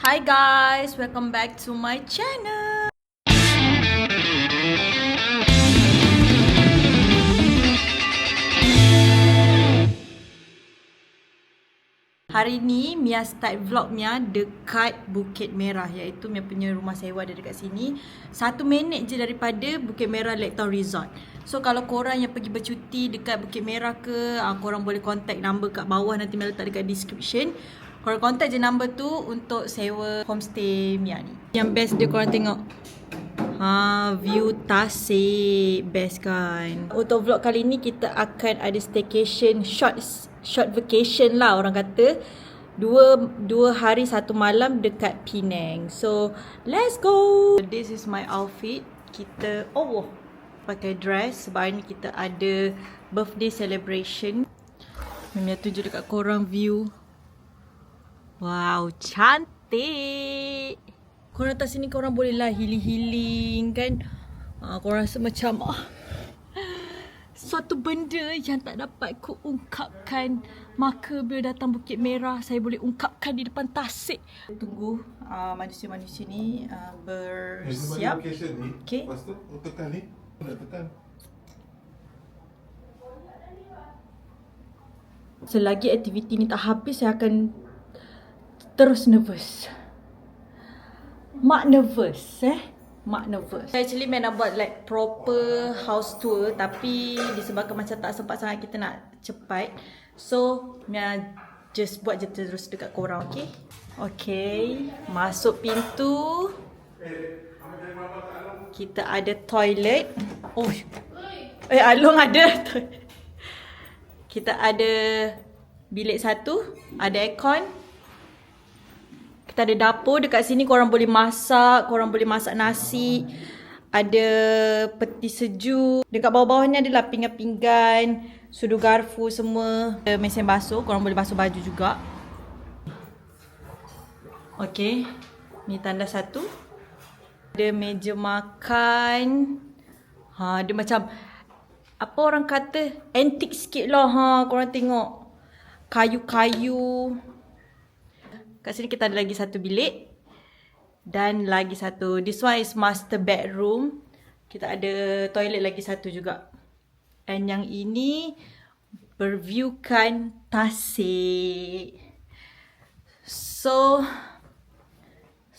Hi guys, welcome back to my channel. Hari ni Mia start vlog Mia dekat Bukit Merah, iaitu Mia punya rumah sewa ada dekat sini. 1 minit je daripada Bukit Merah Lake Town Resort. So kalau korang yang pergi bercuti dekat Bukit Merah ke, korang boleh contact number kat bawah, nanti Mia letak dekat description. Korang contact je number tu untuk sewa homestay Mia ni. Yang best dia korang tengok. View Tasik, best kan. Untuk vlog kali ni kita akan ada staycation, short vacation lah orang kata. Dua hari 1 malam dekat Penang. So let's go. This is my outfit. Kita pakai dress sebab hari ni kita ada birthday celebration. Mia tunjuk dekat korang view. Wow, cantik. Korang atas sini korang boleh lah healing-healing kan. Korang rasa macam suatu benda yang tak dapat ku ungkapkan. Maka bila datang Bukit Merah, saya boleh ungkapkan di depan Tasik. Tunggu manusia-manusia ni bersiap. Okay. Lepas tu tekan ni. Nak tekan. Selagi aktiviti ni tak habis, saya akan terus nervous. Mak nervous. Actually Mia nak buat like proper house tour, tapi disebabkan macam tak sempat sangat kita nak cepat, so Mia just buat je terus dekat korang. Okay, masuk pintu. Kita ada toilet. Along ada. Kita ada bilik 1, ada aircon. Kita ada dapur dekat sini, korang boleh masak nasi. Ada peti sejuk. Dekat bawah-bawah ni adalah pinggan-pinggan, sudu garfu semua. Ada mesin basuh, korang boleh basuh baju juga. Okay, ni tanda 1. Ada meja makan. Dia macam apa orang kata, antik sikit lah. Korang tengok kayu-kayu. Kat sini kita ada lagi 1 bilik. Dan lagi 1. This one is master bedroom. Kita ada toilet lagi 1 juga. And yang ini berviewkan Tasik. So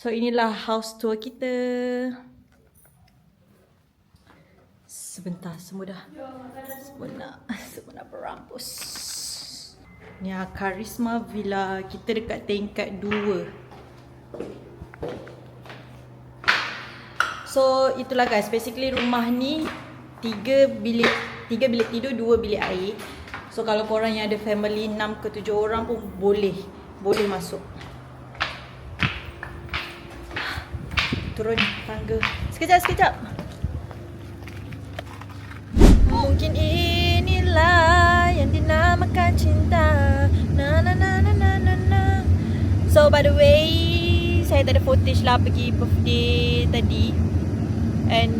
inilah house tour kita. Sebentar, semua dah berampus. Ni Karisma Villa. Kita dekat tingkat 2. So itulah guys, basically rumah ni 3 bilik tidur, 2 bilik air. So kalau korang yang ada family 6 ke 7 orang pun boleh masuk. Turun tangga. Sekejap. Mungkin inilah yang dinamakan cinta. So by the way, saya tak ada footage lah pergi birthday tadi. And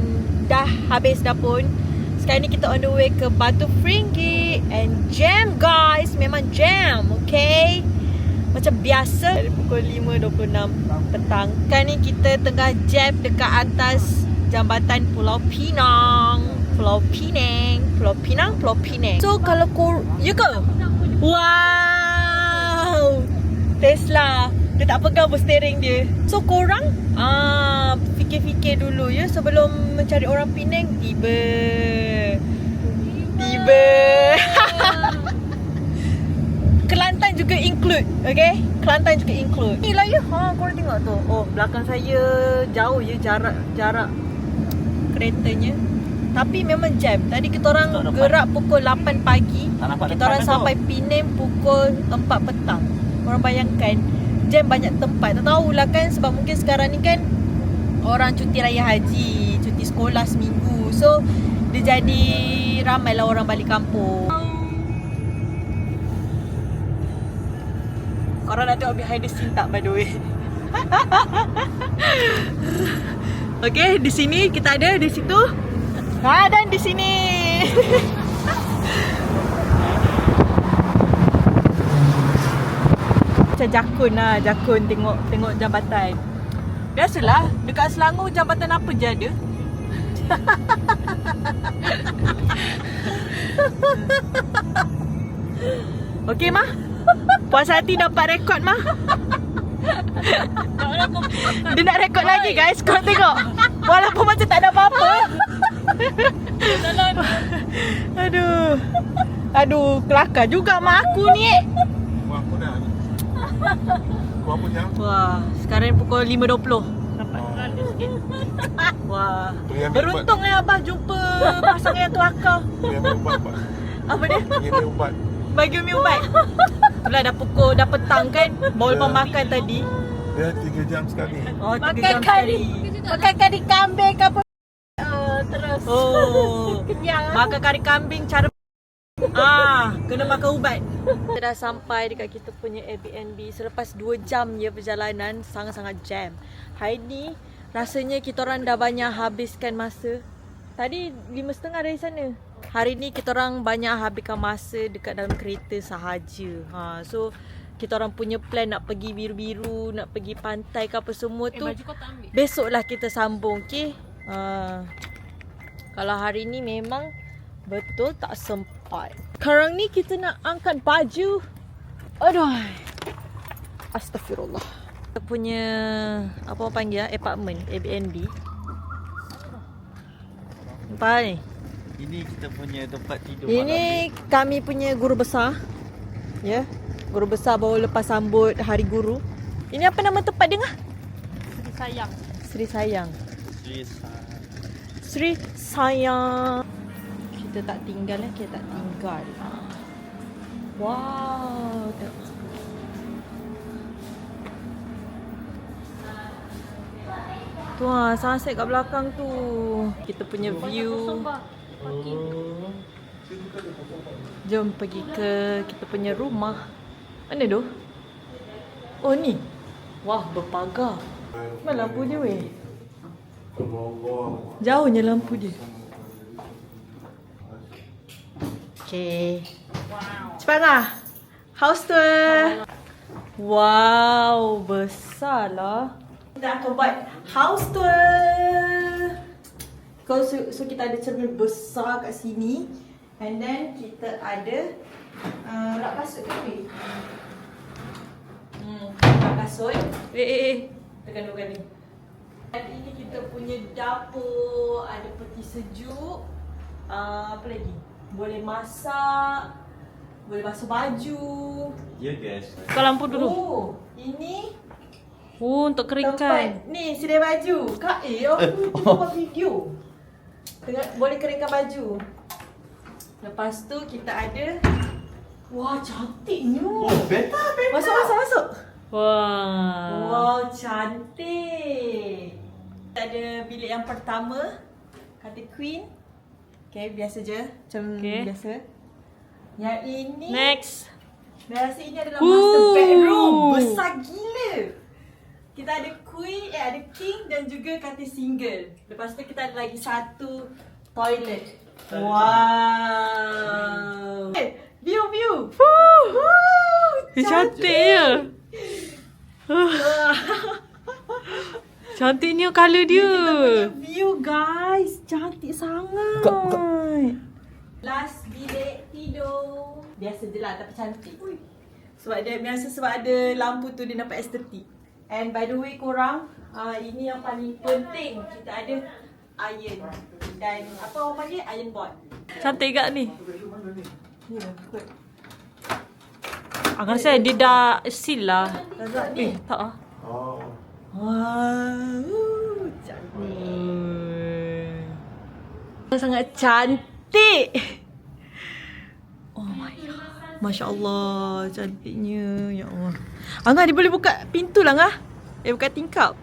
dah habis dah pun. Sekarang ni kita on the way ke Batu Ferringhi. And jam guys, memang jam, okay? Macam biasa. Dari pukul 5.26 petang. Sekarang ni kita tengah jam dekat atas jambatan Pulau Pinang. So kalau ya ke? Wow, Tesla. Dia tak pegang pun steering dia. So korang fikir-fikir dulu ya sebelum mencari orang Penang. Tiba. Kelantan juga include, okay? Kelantan juga include. Inilah ya, korang tengok tu. Belakang saya jauh ya jarak keretanya. Tapi memang jam. Tadi kita orang gerak pukul 8 pagi. Kita orang sampai Penang pukul 4 petang. Korang bayangkan, jam banyak tempat. Tak tahulah kan, sebab mungkin sekarang ni kan orang cuti raya haji, cuti sekolah seminggu. So dia jadi ramailah orang balik kampung. Korang nak tengok behind the scene tak, by the way? Okay, di sini kita ada, di situ. Dan di sini. macam jakun lah. Jakun tengok jambatan. Biasalah, dekat Selangor jambatan apa je ada. Okey Mah? Puas hati dapat rekod Mah? Dia nak rekod lagi guys, kau tengok. Walaupun macam tak ada apa-apa. Aduh, kelakar juga Mak aku ni. Buat apa dah? Buat apa jam? Wah, sekarang pukul 5.20. Wah, beruntung Abah jumpa pasangan yang kelakar. Dia ambil ubat, Pak. Apa dia? Dia ambil ubat. Bagi umi ubat. Itulah dah petang kan. Baru lepas makan tadi. Dia 3 jam sekali. Oh, 3 jam sekali. Makan kari kambing ke apa? Terus kenyang. Makan kari kambing cara kena makan ubat. Kita dah sampai dekat kita punya Airbnb. Selepas 2 jam je perjalanan, sangat-sangat jam. Hari ni rasanya kita orang dah banyak habiskan masa. Tadi 5.30 dari sana. Hari ni kita orang banyak habiskan masa dekat dalam kereta sahaja. So kita orang punya plan nak pergi biru-biru, nak pergi pantai ke apa semua tu. Besoklah kita sambung, okey? Kalau hari ni memang betul tak sempat. Sekarang ni kita nak angkat baju. Aduh. Astagfirullah. Kita punya apa orang panggil apartment, Airbnb. Apa ni? Ini kita punya tempat tidur. Ini kami punya guru besar. Ya. Guru besar baru lepas sambut Hari Guru. Ini apa nama tempat dia ngah? Seri sayang. Seri Sayang. Malam. Seri Sayang. Kita tak tinggal kita tak tinggal. Wow. Tu sunset kat belakang tu. Kita punya view. Jom pergi ke kita punya rumah. Mana tu? Oh ni. Wah, berpagar. Mana lampu dia weh? Jauhnya lampu dia. Okay. Wow. Cepat lah. House tour. Wow, besar lah. Kita akan buat house tour. So kita ada cermin besar kat sini. And then kita ada rak kasut ke ni? Rak kasut. Tekan dulu kali. Dan ini kita punya dapur. Ada peti sejuk. Apa lagi? Boleh masak. Boleh basuh baju. Ya guys. Buka lampu dulu. Oh, ini Untuk keringkan. tempat ni sedia baju. Kak, aku buat video. Boleh keringkan baju. Lepas tu kita ada. Wah, cantiknya. Oh, beta. Masuk. Wah. Wow, cantik. Kita ada bilik yang pertama. Katil queen. Okay, biasa je. Macam biasa. Yang ini. Next. Biasa ini adalah master bedroom. Besar gila. Kita ada queen, ada king dan juga katil single. Lepas tu kita ada lagi satu toilet. Wow. View. Cantik je. Cantiknya colour dia. View guys, cantik sangat. Last bilik tidur. Biasa je lah tapi cantik. Sebab ada lampu tu dia nampak estetik. And by the way korang, ini yang paling penting. Kita ada iron. Dan apa orang panggil? Iron board. Cantik tak ni? Ni lah, ikut. Rasa dia dah seal lah. Razak ni. Tak ah. Oh. Wow, cantik. Sangat cantik. Oh my god. Masya Allah, cantiknya. Ya Allah. Angah, dia boleh buka pintu lah, Angah. Buka tingkap.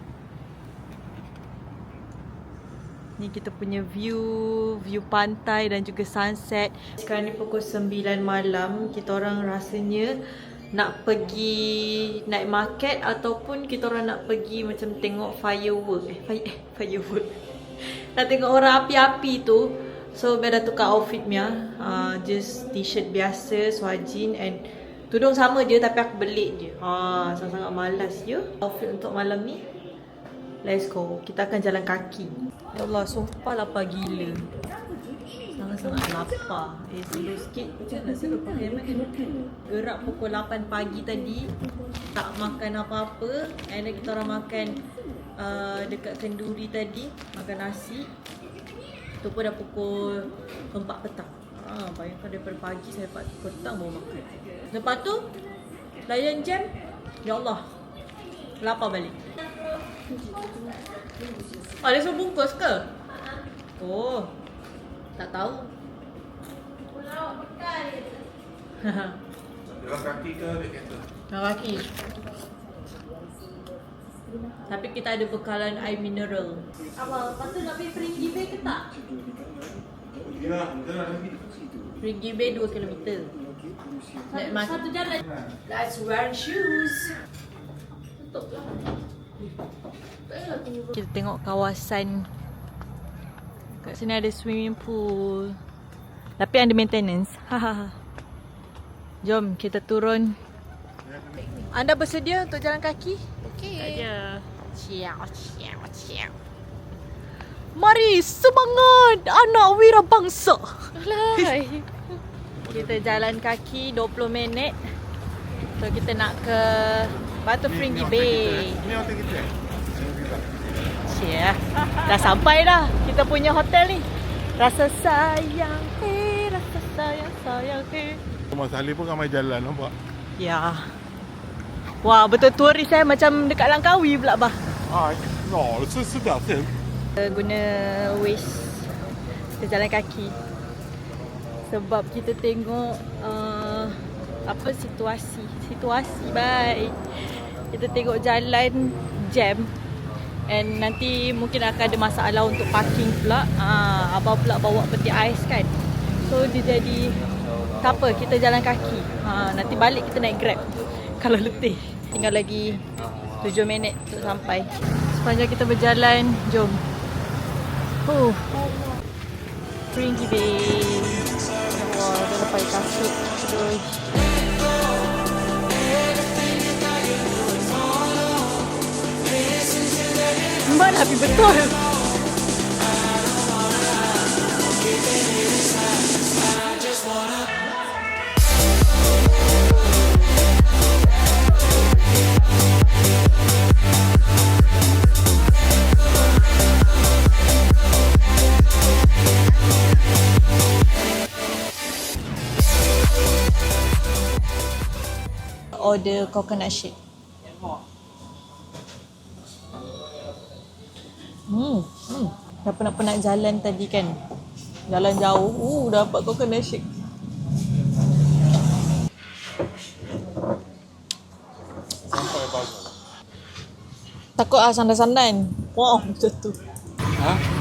Ni kita punya view pantai dan juga sunset. Sekarang ni pukul 9 malam. Kita orang rasanya nak pergi night market ataupun kita orang nak pergi macam tengok firework. Firework. Nak tengok orang api-api tu. So, biar dah tukar outfit Mia. Just t-shirt biasa, seluar jean and Tudung sama je tapi aku belik je. Sangat-sangat malas je. Outfit untuk malam ni. Let's go. Kita akan jalan kaki. Ya Allah, sumpah lapar gila. Sangat-sangat lapar. Slow sikit. Macam nak slow pakai mana? Gerak pukul 8 pagi tadi. Tak makan apa-apa. And then kita orang makan dekat kenduri tadi. Makan nasi. Itu pun dah pukul 4 petang. Bayangkan daripada pagi saya dapat petang baru makan. Lepas tu, layan jam. Ya Allah. Lapar balik. Ada suruh bungkus ke? Oh. Tak tahu. Jalan kaki ke naik kereta? Jalan kaki. Tapi kita ada bekalan air mineral. Apa? Lepas tu nak pergi Fringhi Bay ke tak? Ya, jalan lagi. Fringhi Bay 2 km. Satu jalan. Let's wear shoes. Kita tengok kawasan. Kat sini ada swimming pool. Tapi under maintenance. Jom kita turun. Anda bersedia untuk jalan kaki? Okey. Ada. Ciao. Mari semangat anak wira bangsa. Alai. Kita jalan kaki 20 minit. So kita nak ke Batu Fringhi Bay. Ini hotel kita. Cia. Dah sampai dah kita punya hotel ni. Rasa sayang, rasa sayang. Mas Ali pun ramai jalan, nampak? Ya. Wah, betul turis macam dekat Langkawi pula bah. No, sedap kan? Kita guna Waze. Kita jalan kaki. Sebab kita tengok apa situasi baik. Kita tengok jalan jam. And nanti mungkin akan ada masalah untuk parking pula. Abang pula bawa peti ais kan. So dia jadi tak apa, kita jalan kaki. Nanti balik kita naik Grab kalau letih. Tinggal lagi 7 minit untuk sampai. Sepanjang kita berjalan, jom. Fringhi Bay. Wah, dah lepas kasut. Terus mana api betul. Order coconut shake. Dah penat-penat jalan tadi kan. Jalan jauh. Dapat coconut shake. Sampai bagus. Takut sandan-sandan. Wow, macam tu.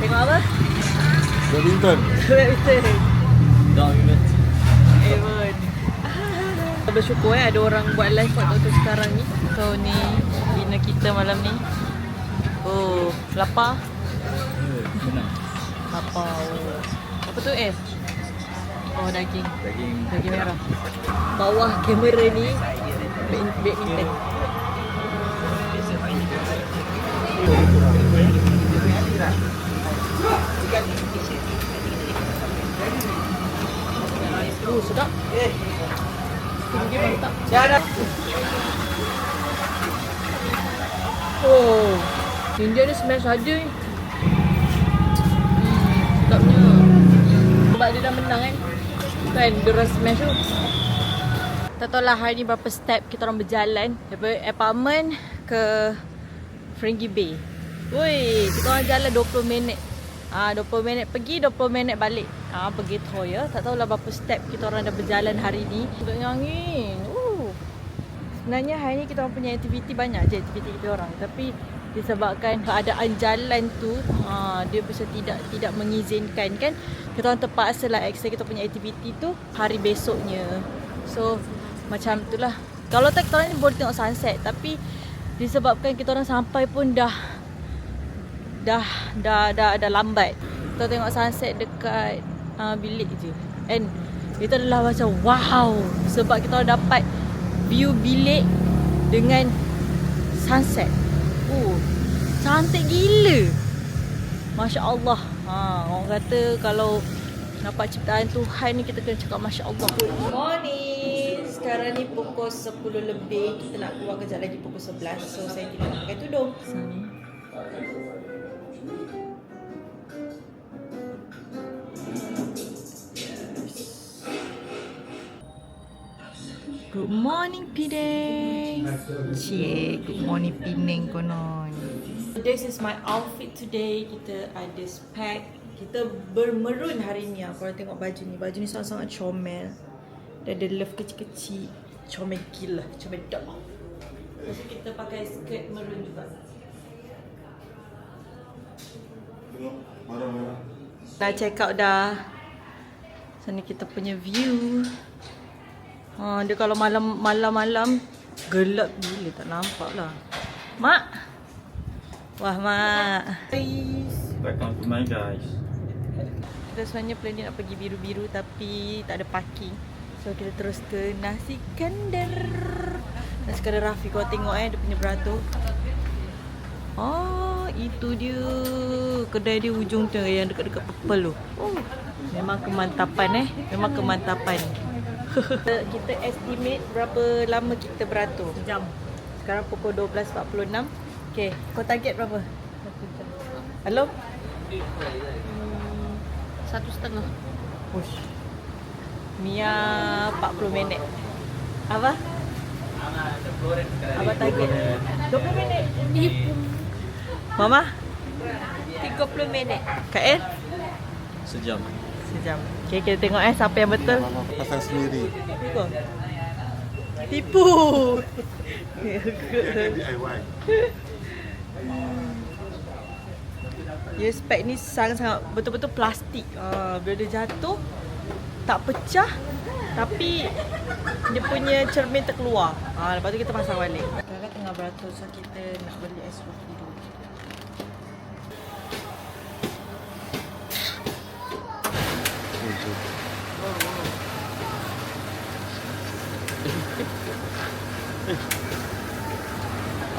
Tengok apa? Badminton. Evan. Bersyukur ada orang buat live waktu sekarang ni. So ni dinner kita malam ni. Lapar. Lapar. Apa tu daging. Daging merah. Bawah kamera ni badminton. Sedap. Tinggi mantap. Jangan. India ni smash saja ni. Sedapnya. Sebab dia dah menang kan. Kan dia dah smash tu. Tak tahu lah hari ni berapa step kita orang berjalan daripada apartment ke Fringhi Bay. Kita orang jalan 20 minit. 20 minit pergi, 20 minit balik. Begitu ya. Tak tahulah berapa step kita orang dah berjalan hari ni. Sedapnya angin. Sebenarnya hari ni kita orang punya aktiviti banyak je aktiviti kita orang. Tapi disebabkan keadaan jalan tu dia bisa tidak mengizinkan kan. Kita orang terpaksa lah extend kita punya aktiviti tu hari besoknya. So macam itulah. Kalau tak kita orang ni boleh tengok sunset. Tapi disebabkan kita orang sampai pun dah lambat. Kita tengok sunset dekat bilik je. And itu adalah macam wow. Sebab kita orang dapat view bilik dengan sunset. Cantik gila. Masya Allah. Orang kata kalau nampak ciptaan Tuhan ni kita kena cakap Masya Allah. Good morning. Sekarang ni pukul 10 lebih. Kita nak keluar kejap lagi pukul 11. So saya tidak nak pakai tudung. Good morning Penang. Good morning Penang konon. This is my outfit today. Kita ada spek. Kita bermerun hari ni. Korang tengok baju ni. Baju ni sangat-sangat comel. Dia ada love kecil-kecil. Comel gila. Comel dok. Lepas tu kita pakai skirt merun juga. Tengok marah-marah. Dah check out dah. Sini kita punya view. Dia kalau malam-malam gelap gila, tak nampak lah. Mak. Wah, Mak. Welcome to my guys. Kita sebenarnya plan dia nak pergi biru-biru tapi tak ada parking. So kita terus ke Nasi Kandar. Nasi Kandar Rafi, kau tengok dia punya beratur. Itu dia. Kedai dia ujung tu yang dekat-dekat purple tu. Memang kemantapan Memang kemantapan. Kita estimate berapa lama kita beratur. Jam. Sekarang pukul 12.46. Okay, kau target berapa? 1 jam. Halo? 1.5. Push. Mia 40 minit. Apa? Apa target? 20 minit. Mama? 30 minit. Kak El? Sejam. Sejam. Okay, kita tengok siapa yang betul. Pasang sendiri. Tipu. DIY. Ya, spek ni sangat-sangat betul-betul plastik. Bila dia jatuh tak pecah tapi dia punya cermin terkeluar. Lepas tu kita pasang balik. Sekarang tengah beratur, so kita nak beli es roti dulu.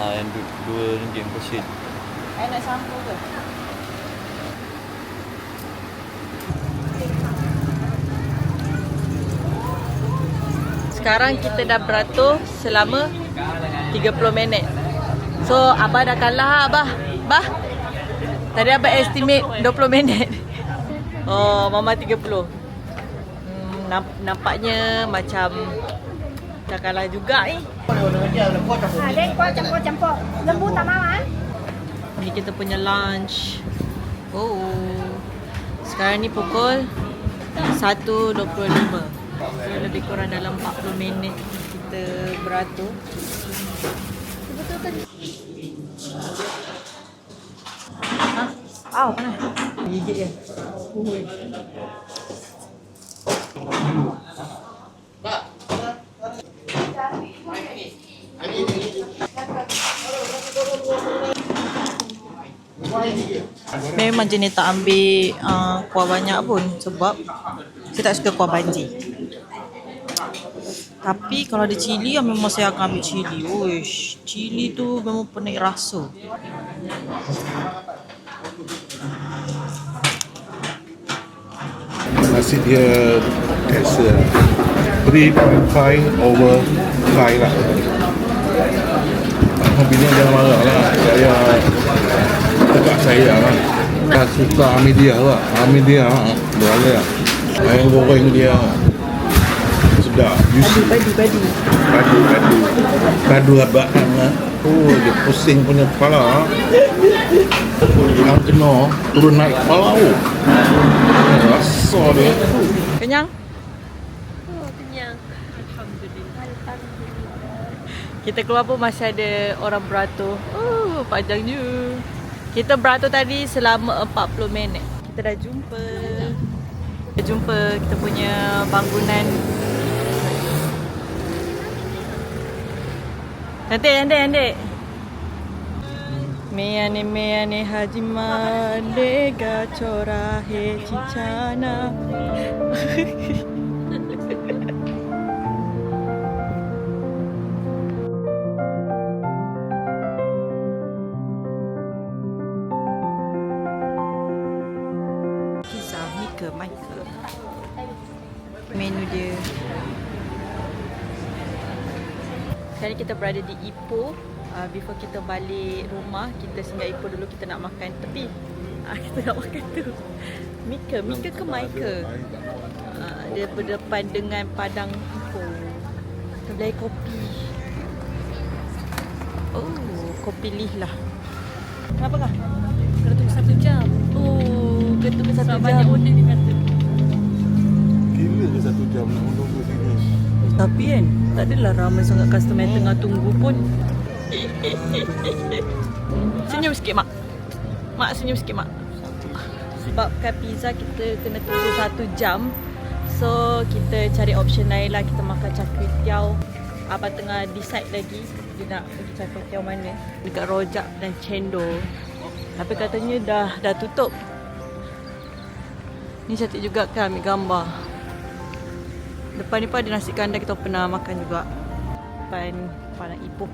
Yang RM2 per sheet. Nak sampul ke? Sekarang kita dah beratur selama 30 minit. So, Abah dah kalah, Abah. Abah. Tadi Abah estimate 20 minit. Mama 30. Nampaknya macam dah kalah juga ni. Campur. Lembu tak mau Ni kita punya lunch. Sekarang ni pukul 1.25. So, lebih kurang dalam 40 minit kita beratur. Mana? Gigit je. Memang jenis tak ambil kuah banyak pun sebab saya tak suka kuah banjir. Tapi kalau ada cili, memang saya akan ambil cili. Uish, cili tu memang penik rasa. Nasi dia biasa 3.5 over 5 lah. Bini jangan marah lah. Saya tegak saya lah. Saya suka Hamidiah lah. Hamidiah boleh lah. Ayam goreng dia sedap. Padu abaan lah. Dia pusing punya kepala. Yang kena turun naik kepala. Rasa dia. Kenyang? Kenyang. Alhamdulillah. Kita keluar pun masih ada orang beratur. Panjangnya. Kita beratur tadi selama 40 minit. Kita dah jumpa. Kita jumpa kita punya bangunan. Cantik. Meane hajima lega chora he chichana. Michael. Menu dia. Sekarang kita berada di Ipoh. Before kita balik rumah, kita singgah Ipoh dulu, kita nak makan tepi. Kita nak makan tu. Mika ke Michael? Dia berdepan dengan padang Ipoh. Kita beli kopi. Oh, kopi Lih lah. Kenapa kah? Kena tunggu 1 jam. Oh, kena tunggu 1 jam. Banyak order dia kata. Gila ke 1 jam nak tunggu sini? Tapi kan, tak adalah ramai sangat customer yang tengah tunggu pun. Senyum sikit, Mak. Mak, senyum sikit, Mak. Sebabkan pizza kita kena tunggu 1 jam. So, kita cari option lain lah. Kita makan char kway teow. Abang tengah decide lagi dia nak pergi char kway teow mana. Dekat Rojak dan Cendol. Tapi katanya dah tutup. Ni cantik juga kan ambil gambar. Depan ni pun ada nasi kandar kita pernah makan juga. Depan Padang Ipoh.